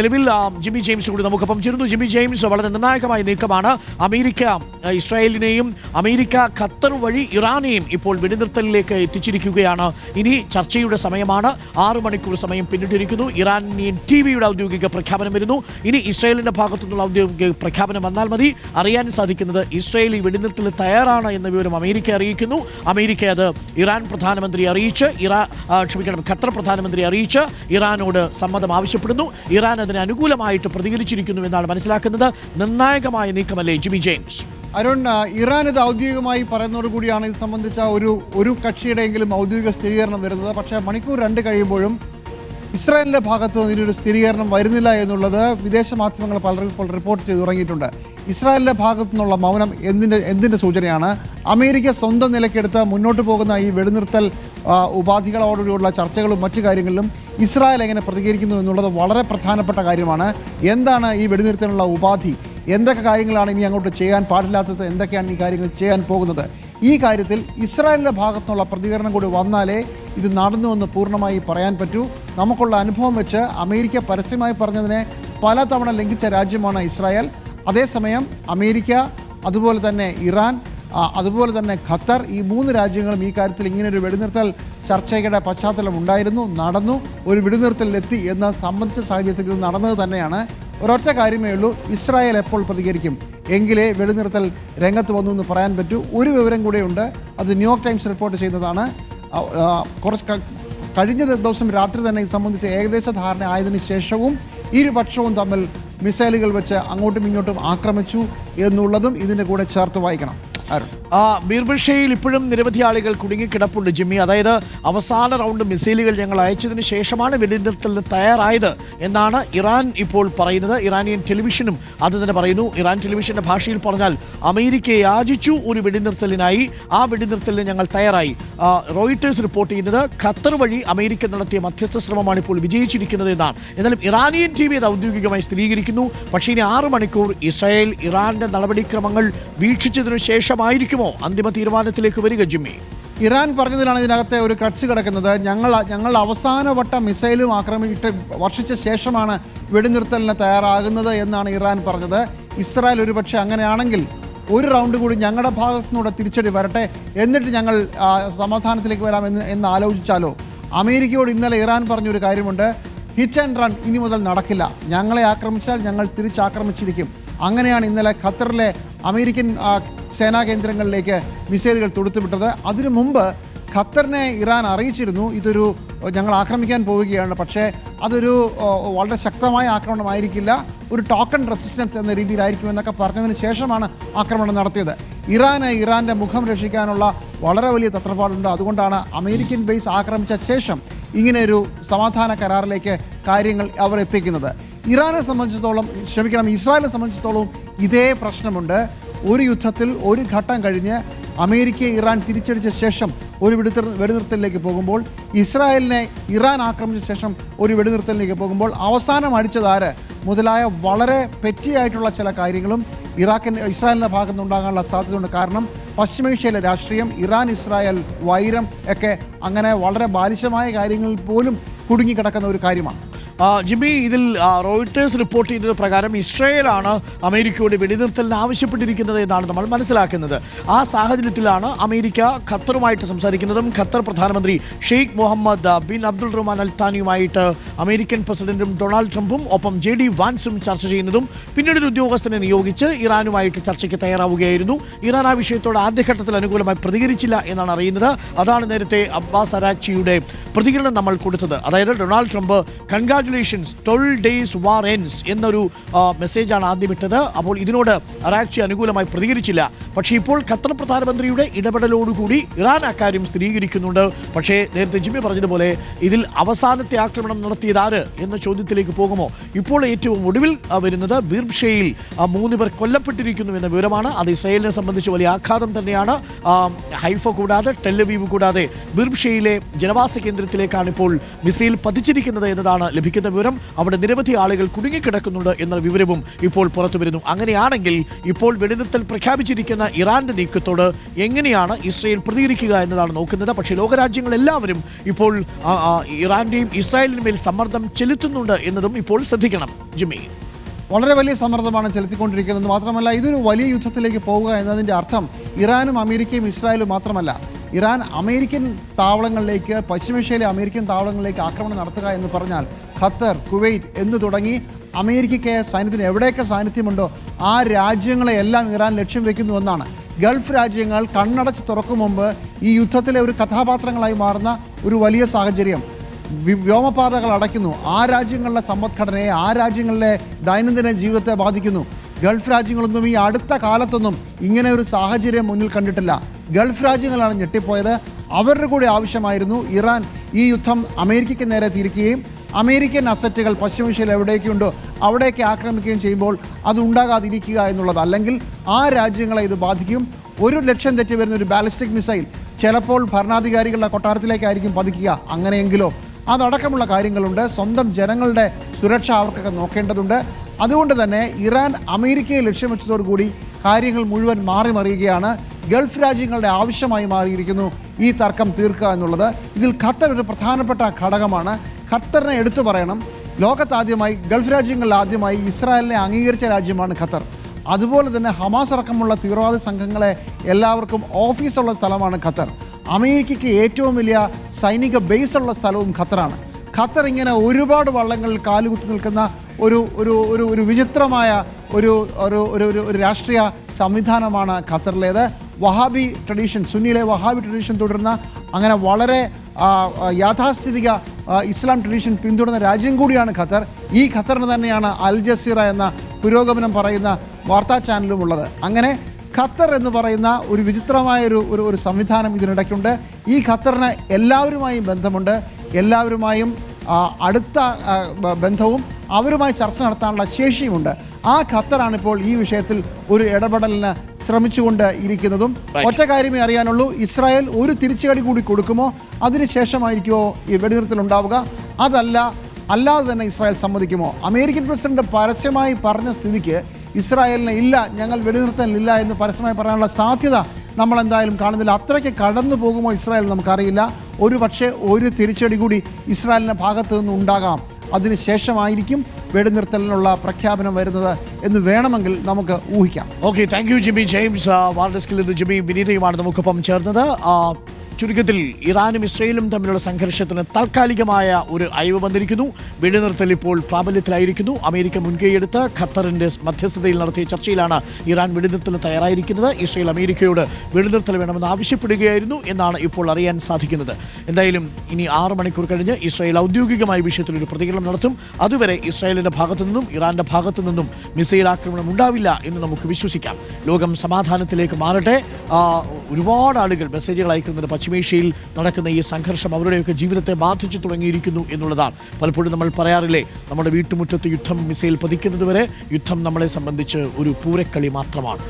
നിലവിൽ Jimmy James കൂടി നമുക്കൊപ്പം ചേരുന്നു. ജിമ്മി ജെയിംസ്, വളരെ നിർണായകമായ നീക്കമാണ്. അമേരിക്ക ഇസ്രായേലിനെയും അമേരിക്ക ഖത്തർ വഴി ഇറാനെയും ഇപ്പോൾ വെടിനിർത്തലിലേക്ക് എത്തിച്ചിരിക്കുകയാണ്. ഇനി ചർച്ചയുടെ സമയമാണ്. 6 മണിക്കൂർ സമയം പിന്നിട്ടിരിക്കുന്നു. ഇറാനിയൻ ടിവിയുടെ ഔദ്യോഗിക പ്രഖ്യാപനം വരുന്നു. ഇനി ഇസ്രായേലിന്റെ ഭാഗത്തു നിന്നുള്ള ഔദ്യോഗിക പ്രഖ്യാപനം വന്നാൽ മതി. അറിയാൻ സാധിക്കുന്നത് ഇസ്രായേൽ ഈ വെടിനിർത്തൽ തയ്യാറാണ് എന്ന വിവരം അമേരിക്ക അറിയിക്കുന്നു. അമേരിക്ക അത് ഇറാൻ പ്രധാനമന്ത്രി അറിയിച്ച് ഖത്തർ പ്രധാനമന്ത്രി അറിയിച്ച് ഇറാനോട് സമ്മതം ആവശ്യപ്പെടുന്നു. ഇറാൻ അതിന് അനുകൂലമായിട്ട് പ്രതികരിച്ചിരിക്കുന്നു എന്നാണ് മനസ്സിലാക്കുന്നത്. നിർണായകമായ നീക്കമല്ലേ ജിമ്മി ജെയിംസ്? അരുൺ, ഇറാൻ ഇത് ഔദ്യോഗികമായി പറയുന്നതോടുകൂടിയാണ് ഇത് സംബന്ധിച്ച ഒരു കക്ഷിയുടെയെങ്കിലും ഔദ്യോഗിക സ്ഥിരീകരണം വരുന്നത്. പക്ഷേ മണിക്കൂർ 2 കഴിയുമ്പോഴും ഇസ്രായേലിൻ്റെ ഭാഗത്ത് നിന്ന് ഇതിനൊരു സ്ഥിരീകരണം വരുന്നില്ല എന്നുള്ളത് വിദേശ മാധ്യമങ്ങൾ പലരും ഇപ്പോൾ റിപ്പോർട്ട് ചെയ്തു തുടങ്ങിയിട്ടുണ്ട്. ഇസ്രായേലിൻ്റെ ഭാഗത്തു നിന്നുള്ള മൗനം എന്തിൻ്റെ സൂചനയാണ്? അമേരിക്ക സ്വന്തം നിലയ്ക്കെടുത്ത് മുന്നോട്ട് പോകുന്ന ഈ വെടിനിർത്തൽ ഉപാധികളോടുകൂടിയുള്ള ചർച്ചകളും മറ്റു കാര്യങ്ങളിലും ഇസ്രായേൽ എങ്ങനെ പ്രതികരിക്കുന്നു എന്നുള്ളത് വളരെ പ്രധാനപ്പെട്ട കാര്യമാണ്. എന്താണ് ഈ വെടിനിർത്തലിനുള്ള ഉപാധി? എന്തൊക്കെ കാര്യങ്ങളാണ് ഇനി അങ്ങോട്ട് ചെയ്യാൻ പാടില്ലാത്തത്? എന്തൊക്കെയാണ് ഈ കാര്യങ്ങൾ ചെയ്യാൻ പോകുന്നത്? ഈ കാര്യത്തിൽ ഇസ്രായേലിൻ്റെ ഭാഗത്തുനിന്നുള്ള പ്രതികരണം കൂടി വന്നാലേ ഇത് നടന്നുവെന്ന് പൂർണ്ണമായി പറയാൻ പറ്റൂ. നമുക്കുള്ള അനുഭവം വെച്ച് അമേരിക്ക പരസ്യമായി പറഞ്ഞതിനെ പലതവണ ലംഘിച്ച രാജ്യമാണ് ഇസ്രായേൽ. അതേസമയം അമേരിക്ക, അതുപോലെ തന്നെ ഇറാൻ, അതുപോലെ തന്നെ ഖത്തർ, ഈ 3 രാജ്യങ്ങളും ഈ കാര്യത്തിൽ ഇങ്ങനൊരു വെടിനിർത്തൽ ചർച്ചയുടെ പശ്ചാത്തലം ഉണ്ടായിരുന്നു, നടന്നു, ഒരു വെടിനിർത്തലിലെത്തി എന്ന സംബന്ധിച്ച സാഹചര്യത്തിൽ ഇത് നടന്നത് തന്നെയാണ്. ഒരൊറ്റ കാര്യമേ ഉള്ളൂ, ഇസ്രായേൽ എപ്പോൾ പ്രതികരിക്കും എങ്കിലേ വെടിനിർത്തൽ രംഗത്ത് വന്നു എന്ന് പറയാൻ പറ്റൂ. ഒരു വിവരം കൂടെയുണ്ട്, അത് ന്യൂയോർക്ക് ടൈംസ് റിപ്പോർട്ട് ചെയ്യുന്നതാണ്. കഴിഞ്ഞ ദിവസം രാത്രി തന്നെ ഇത് സംബന്ധിച്ച് ഏകദേശ ധാരണ ആയതിനു ശേഷവും ഇരുപക്ഷവും തമ്മിൽ മിസൈലുകൾ വെച്ച് അങ്ങോട്ടും ഇങ്ങോട്ടും ആക്രമിച്ചു എന്നുള്ളതും ഇതിൻ്റെ കൂടെ ചേർത്ത് വായിക്കണം. ബീർബിഷയിൽ ഇപ്പോഴും നിരവധി ആളുകൾ കുടുങ്ങിക്കിടപ്പുണ്ട് ജിമ്മി. അതായത് അവസാന റൗണ്ട് മിസൈലുകൾ ഞങ്ങൾ അയച്ചതിന് ശേഷമാണ് വെടിനിർത്തലിന് തയ്യാറായത് എന്നാണ് ഇറാൻ ഇപ്പോൾ പറയുന്നത്. ഇറാനിയൻ ടെലിവിഷനും അത് തന്നെ പറയുന്നു. ഇറാൻ ടെലിവിഷന്റെ ഭാഷയിൽ പറഞ്ഞാൽ അമേരിക്കയെ യാചിച്ചു ഒരു വെടിനിർത്തലിനായി, ആ വെടിനിർത്തലിന് ഞങ്ങൾ തയ്യാറായി. റോയിട്ടേഴ്സ് റിപ്പോർട്ട് ചെയ്യുന്നത് ഖത്തർ വഴി അമേരിക്ക നടത്തിയ മധ്യസ്ഥ ശ്രമമാണ് ഇപ്പോൾ വിജയിച്ചിരിക്കുന്നത് എന്നാണ്. എന്നാലും ഇറാനിയൻ ടി വി അത് ഔദ്യോഗികമായി സ്ഥിരീകരിക്കുന്നു. പക്ഷേ ഇനി 6 മണിക്കൂർ ഇസ്രായേൽ ഇറാന്റെ നടപടിക്രമങ്ങൾ വീക്ഷിച്ചതിനു ശേഷമായിരിക്കുമോ അന്തിമ തീരുമാനത്തിലേക്ക് വരിക ജിമ്മി? ഇറാൻ പറഞ്ഞതിലാണ് ഇതിനകത്തെ ഒരു ക്രച്ച് കിടക്കുന്നത്. ഞങ്ങൾ അവസാനവട്ട മിസൈലും വർഷിച്ച ശേഷമാണ് വെടിനിർത്തലിന് തയ്യാറാകുന്നത് എന്നാണ് ഇറാൻ പറഞ്ഞത്. ഇസ്രായേൽ ഒരുപക്ഷെ അങ്ങനെയാണെങ്കിൽ ഒരു റൗണ്ട് കൂടി ഞങ്ങളുടെ ഭാഗത്തുനിന്നൂടെ തിരിച്ചടി വരട്ടെ, എന്നിട്ട് ഞങ്ങൾ സമാധാനത്തിലേക്ക് വരാം എന്ന് ആലോചിച്ചാലോ? അമേരിക്കയോട് ഇന്നലെ ഇറാൻ പറഞ്ഞൊരു കാര്യമുണ്ട്, ഹിറ്റ് ആൻഡ് റൺ ഇനി മുതൽ നടക്കില്ല. ഞങ്ങളെ ആക്രമിച്ചാൽ ഞങ്ങൾ തിരിച്ചാക്രമിച്ചിരിക്കും. അങ്ങനെയാണ് ഇന്നലെ ഖത്തറിലെ അമേരിക്കൻ സേനാ കേന്ദ്രങ്ങളിലേക്ക് മിസൈലുകൾ തൊടുത്തുവിട്ടത്. അതിനു മുമ്പ് ഖത്തറിനെ ഇറാൻ അറിയിച്ചിരുന്നു, ഞങ്ങൾ ആക്രമിക്കാൻ പോവുകയാണ്, പക്ഷേ അതൊരു വളരെ ശക്തമായ ആക്രമണമായിരിക്കില്ല, ഒരു ടോക്കൺ റെസിസ്റ്റൻസ് എന്ന രീതിയിലായിരിക്കുമെന്നൊക്കെ പറഞ്ഞതിന് ശേഷമാണ് ആക്രമണം നടത്തിയത്. ഇറാൻ്റെ മുഖം രക്ഷിക്കാനുള്ള വളരെ വലിയ തത്രപ്പാടുണ്ട്. അതുകൊണ്ടാണ് അമേരിക്കൻ ബേസ് ആക്രമിച്ച ശേഷം ഇങ്ങനെയൊരു സമാധാന കരാറിലേക്ക് കാര്യങ്ങൾ അവർ എത്തിക്കുന്നത്. ഇസ്രായേലിനെ സംബന്ധിച്ചിടത്തോളം ഇതേ പ്രശ്നമുണ്ട്. ഒരു യുദ്ധത്തിൽ ഒരു ഘട്ടം കഴിഞ്ഞ് അമേരിക്കയെ ഇറാൻ തിരിച്ചടിച്ച ശേഷം ഒരു വെടിനിർത്തലിലേക്ക് പോകുമ്പോൾ, ഇസ്രായേലിനെ ഇറാൻ ആക്രമിച്ച ശേഷം ഒരു വെടിനിർത്തലിലേക്ക് പോകുമ്പോൾ അവസാനം അടിച്ചതാര് മുതലായ വളരെ പെറ്റിയായിട്ടുള്ള ചില കാര്യങ്ങളും ഇസ്രായേലിൻ്റെ ഭാഗത്തുനിന്നുണ്ടാകാനുള്ള സാധ്യതയുണ്ട്. കാരണം പശ്ചിമേഷ്യയിലെ രാഷ്ട്രീയം, ഇറാൻ ഇസ്രായേൽ വൈരം ഒക്കെ അങ്ങനെ വളരെ ബാലിശമായ കാര്യങ്ങളിൽ പോലും കുടുങ്ങിക്കിടക്കുന്ന ഒരു കാര്യമാണ്. ജിമ്മി, ഇതിൽ റോയിട്ടേഴ്സ് റിപ്പോർട്ട് ചെയ്യുന്നത് പ്രകാരം ഇസ്രായേലാണ് അമേരിക്കയോട് വെടിനിർത്തലിന് ആവശ്യപ്പെട്ടിരിക്കുന്നത് എന്നാണ് നമ്മൾ മനസ്സിലാക്കുന്നത്. ആ സാഹചര്യത്തിലാണ് അമേരിക്ക ഖത്തറുമായിട്ട് സംസാരിക്കുന്നതും ഖത്തർ പ്രധാനമന്ത്രി ഷെയ്ഖ് മുഹമ്മദ് ബിൻ അബ്ദുൾ റഹ്മാൻ അൽ താനിയുമായിട്ട് അമേരിക്കൻ പ്രസിഡന്റും ഡൊണാൾഡ് ട്രംപും ഒപ്പം JD വാൻസും ചർച്ച ചെയ്യുന്നതും പിന്നീട് ഒരു ഉദ്യോഗസ്ഥനെ നിയോഗിച്ച് ഇറാനുമായിട്ട് ചർച്ചയ്ക്ക് തയ്യാറാവുകയായിരുന്നു. ഇറാൻ ആ വിഷയത്തോട് ആദ്യഘട്ടത്തിൽ അനുകൂലമായി പ്രതികരിച്ചില്ല എന്നാണ് അറിയുന്നത്. അതാണ് നേരത്തെ അബ്ബാസ് അരാക്ചിയുടെ പ്രതികരണം നമ്മൾ കൊടുത്തത്. അതായത് Donald Trump congratulations 12 days war ends എന്നൊരു മെസ്സേജാണ് ആദ്യം ഇട്ടത്. അപ്പോൾ ഇതിനോട് അരാക്ചി അനുകൂലമായി പ്രതികരിച്ചില്ല. പക്ഷേ ഇപ്പോൾ ഖത്തർ പ്രധാനമന്ത്രിയുടെ ഇടപെടലോടുകൂടി ഇറാൻ അക്കാര്യം സ്ഥിരീകരിക്കുന്നുണ്ട്. പക്ഷേ നേരത്തെ ജിമ്മി പറഞ്ഞതുപോലെ ഇതിൽ അവസാനത്തെ ആക്രമണം നടത്തിയതാര് എന്ന ചോദ്യത്തിലേക്ക് പോകുമോ? ഇപ്പോൾ ഏറ്റവും ഒടുവിൽ വരുന്നത് ബീർബിഷയിൽ 3 പേർ കൊല്ലപ്പെട്ടിരിക്കുന്നു എന്ന വിവരമാണ്. അത് ഇസ്രായേലിനെ സംബന്ധിച്ച് വലിയ ആഘാതം തന്നെയാണ്. ഹൈഫ കൂടാതെ ടെൽ അവീവ് കൂടാതെ ബീർബിഷയിലെ ജനവാസ കേന്ദ്രത്തിലേക്കാണ് ഇപ്പോൾ മിസൈൽ പതിച്ചിരിക്കുന്നത് എന്നതാണ് ലഭിക്കുന്നത് ലഭിക്കുന്ന വിവരം അവിടെ നിരവധി ആളുകൾ കുടുങ്ങിക്കിടക്കുന്നുണ്ട് എന്ന വിവരവും ഇപ്പോൾ പുറത്തു വരുന്നു. അങ്ങനെയാണെങ്കിൽ ഇപ്പോൾ വെടിനിർത്തൽ പ്രഖ്യാപിച്ചിരിക്കുന്ന ഇറാന്റെ നീക്കത്തോട് എങ്ങനെയാണ് ഇസ്രയേൽ പ്രതികരിക്കുക എന്നതാണ് നോക്കുന്നത്. പക്ഷേ ലോകരാജ്യങ്ങളെല്ലാവരും ഇപ്പോൾ ഇറാന്റെയും ഇസ്രായേലിന് മേൽ സമ്മർദ്ദം ചെലുത്തുന്നുണ്ട് എന്നതും ഇപ്പോൾ ശ്രദ്ധിക്കണം. ജിമ്മി, വളരെ വലിയ സമ്മർദ്ദമാണ് ചെലുത്തിക്കൊണ്ടിരിക്കുന്നത്. മാത്രമല്ല, ഇതൊരു വലിയ യുദ്ധത്തിലേക്ക് പോവുക എന്നതിൻ്റെ അർത്ഥം ഇറാനും അമേരിക്കയും ഇസ്രായേലും മാത്രമല്ല, ഇറാൻ അമേരിക്കൻ താവളങ്ങളിലേക്ക്, പശ്ചിമേഷ്യയിലെ അമേരിക്കൻ താവളങ്ങളിലേക്ക് ആക്രമണം നടത്തുക എന്ന് പറഞ്ഞാൽ ഖത്തർ, കുവൈറ്റ് എന്ന് തുടങ്ങി അമേരിക്കയ്ക്ക് സൈന്യത്തിന് എവിടെയൊക്കെ സാന്നിധ്യമുണ്ടോ ആ രാജ്യങ്ങളെ എല്ലാം ഇറാൻ ലക്ഷ്യം വെക്കുന്നുവെന്നാണ്. ഗൾഫ് രാജ്യങ്ങൾ കണ്ണടച്ച് തുറക്കും മുമ്പ് ഈ യുദ്ധത്തിലെ ഒരു കഥാപാത്രങ്ങളായി മാറുന്ന ഒരു വലിയ സാഹചര്യം. വ്യോമപാതകൾ അടയ്ക്കുന്നു. ആ രാജ്യങ്ങളിലെ സമ്പദ്ഘടനയെ, ആ രാജ്യങ്ങളിലെ ദൈനംദിന ജീവിതത്തെ ബാധിക്കുന്നു. ഗൾഫ് രാജ്യങ്ങളൊന്നും ഈ അടുത്ത കാലത്തൊന്നും ഇങ്ങനെ ഒരു സാഹചര്യം മുന്നിൽ കണ്ടിട്ടില്ല. ഗൾഫ് രാജ്യങ്ങളാണ് ഞെട്ടിപ്പോയത്. അവരുടെ കൂടി ആവശ്യമായിരുന്നു ഇറാൻ ഈ യുദ്ധം അമേരിക്കയ്ക്ക് നേരെ തിരിക്കുകയും അമേരിക്കൻ അസറ്റുകൾ പശ്ചിമേഷ്യയിൽ എവിടേക്കുണ്ടോ അവിടേക്ക് ആക്രമിക്കുകയും ചെയ്യുമ്പോൾ അത് ഉണ്ടാകാതിരിക്കുക എന്നുള്ളത്. അല്ലെങ്കിൽ ആ രാജ്യങ്ങളെ ഇത് ബാധിക്കും. ഒരു ലക്ഷ്യം തെറ്റി വരുന്ന ഒരു ബാലിസ്റ്റിക് മിസൈൽ ചിലപ്പോൾ ഭരണാധികാരികളുടെ കൊട്ടാരത്തിലേക്കായിരിക്കും പതിക്കുക. അങ്ങനെയെങ്കിലോ അതടക്കമുള്ള കാര്യങ്ങളുണ്ട്. സ്വന്തം ജനങ്ങളുടെ സുരക്ഷ അവർക്കൊക്കെ നോക്കേണ്ടതുണ്ട്. അതുകൊണ്ട് തന്നെ ഇറാൻ അമേരിക്കയെ ലക്ഷ്യം വെച്ചതോടുകൂടി കാര്യങ്ങൾ മുഴുവൻ മാറി മറിയുകയാണ്. ഗൾഫ് രാജ്യങ്ങളുടെ ആവശ്യമായി മാറിയിരിക്കുന്നു ഈ തർക്കം തീർക്കുക എന്നുള്ളത്. ഇതിൽ ഖത്തർ ഒരു പ്രധാനപ്പെട്ട ഘടകമാണ്. ഖത്തറിനെ എടുത്തു പറയണം. ലോകത്താദ്യമായി, ഗൾഫ് രാജ്യങ്ങളിൽ ആദ്യമായി ഇസ്രായേലിനെ അംഗീകരിച്ച രാജ്യമാണ് ഖത്തർ. അതുപോലെ തന്നെ ഹമാസ് അടക്കമുള്ള തീവ്രവാദ സംഘങ്ങളെ എല്ലാവർക്കും ഓഫീസുള്ള സ്ഥലമാണ് ഖത്തർ. അമേരിക്കയ്ക്ക് ഏറ്റവും വലിയ സൈനിക ബേസുള്ള സ്ഥലവും ഖത്തറാണ്. ഖത്തർ ഇങ്ങനെ ഒരുപാട് വള്ളങ്ങളിൽ കാലുകുത്തി നിൽക്കുന്ന ഒരു വിചിത്രമായ ഒരു രാഷ്ട്രീയ സംവിധാനമാണ് ഖത്തറിലേത്. വഹാബി ട്രഡീഷൻ, സുന്നിയിലെ വഹാബി ട്രഡീഷൻ തുടരുന്ന, അങ്ങനെ വളരെ യാഥാസ്ഥിതിക ഇസ്ലാം ട്രഡീഷൻ പിന്തുടരുന്ന രാജ്യം കൂടിയാണ് ഖത്തർ. ഈ ഖത്തറിന് തന്നെയാണ് അൽ ജസീറ എന്ന പുരോഗമനം പറയുന്ന വാർത്താ ചാനലും ഉള്ളത്. അങ്ങനെ ഖത്തർ എന്ന് പറയുന്ന ഒരു വിചിത്രമായ ഒരു സംവിധാനം ഇതിനിടയ്ക്കുണ്ട്. ഈ ഖത്തറിന് എല്ലാവരുമായും ബന്ധമുണ്ട്, എല്ലാവരുമായും അടുത്ത ബന്ധവും അവരുമായി ചർച്ച നടത്താനുള്ള ശേഷിയുമുണ്ട്. ആ ഖത്തറാണിപ്പോൾ ഈ വിഷയത്തിൽ ഒരു ഇടപെടലിന് ശ്രമിച്ചുകൊണ്ട് ഇരിക്കുന്നതും. ഒറ്റ കാര്യമേ അറിയാനുള്ളൂ, ഇസ്രായേൽ ഒരു തിരിച്ചടി കൂടി കൊടുക്കുമോ അതിനുശേഷമായിരിക്കുമോ ഈ വെടിനിർത്തൽ ഉണ്ടാവുക, അല്ലാതെ തന്നെ ഇസ്രായേൽ സമ്മതിക്കുമോ? അമേരിക്കൻ പ്രസിഡന്റ് പരസ്യമായി പറഞ്ഞ സ്ഥിതിക്ക് ഇസ്രായേലിന് ഇല്ല, ഞങ്ങൾ വെടിനിർത്തലില്ല എന്ന് പരസ്യമായി പറയാനുള്ള സാധ്യത നമ്മൾ എന്തായാലും കാണുന്നില്ല. അത്രയ്ക്ക് കടന്നു പോകുമോ ഇസ്രായേൽ നമുക്കറിയില്ല. ഒരു പക്ഷേ ഒരു തിരിച്ചടി കൂടി ഇസ്രായേലിൻ്റെ ഭാഗത്തു നിന്ന് ഉണ്ടാകാം. അതിനുശേഷമായിരിക്കും വെടിനിർത്തലിനുള്ള പ്രഖ്യാപനം വരുന്നത് എന്ന് വേണമെങ്കിൽ നമുക്ക് ഊഹിക്കാം. Okay, thank you Jimmy James. വാർഡെസ്കിൽ നിന്ന് ജിമ്മി വിനീതയുമാണ് നമുക്കൊപ്പം ചേർന്നത്. ചുരുക്കത്തിൽ ഇറാനും ഇസ്രയേലും തമ്മിലുള്ള സംഘർഷത്തിന് താൽക്കാലികമായ ഒരു അയവ് വന്നിരിക്കുന്നു. വെടിനിർത്തൽ ഇപ്പോൾ പ്രാബല്യത്തിലായിരിക്കുന്നു. അമേരിക്ക മുൻകൈയെടുത്ത് ഖത്തറിൻ്റെ മധ്യസ്ഥതയിൽ നടത്തിയ ചർച്ചയിലാണ് ഇറാൻ വെടിനിർത്തലിന് തയ്യാറായിരിക്കുന്നത്. ഇസ്രയേൽ അമേരിക്കയോട് വെടിനിർത്തൽ വേണമെന്ന് ആവശ്യപ്പെടുകയായിരുന്നു എന്നാണ് ഇപ്പോൾ അറിയാൻ സാധിക്കുന്നത്. എന്തായാലും ഇനി 6 മണിക്കൂർ കഴിഞ്ഞ് ഇസ്രയേൽ ഔദ്യോഗികമായ വിഷയത്തിലൊരു പ്രതികരണം നടത്തും. അതുവരെ ഇസ്രായേലിൻ്റെ ഭാഗത്തു നിന്നും ഇറാൻ്റെ ഭാഗത്തു നിന്നും മിസൈൽ ആക്രമണം ഉണ്ടാവില്ല എന്ന് നമുക്ക് വിശ്വസിക്കാം. ലോകം സമാധാനത്തിലേക്ക് മാറട്ടെ. ഒരുപാട് ആളുകൾ മെസ്സേജുകൾ അയക്കുന്നത് പശ്ചിമേഷ്യയിൽ നടക്കുന്ന ഈ സംഘർഷം അവരുടെയൊക്കെ ജീവിതത്തെ ബാധിച്ചു തുടങ്ങിയിരിക്കുന്നു എന്നുള്ളതാണ്. പലപ്പോഴും നമ്മൾ പറയാറില്ലേ, നമ്മുടെ വീട്ടുമുറ്റത്ത് യുദ്ധം മിസൈൽ പതിക്കുന്നതുവരെ യുദ്ധം നമ്മളെ സംബന്ധിച്ച് ഒരു പൂരക്കളി മാത്രമാണ്.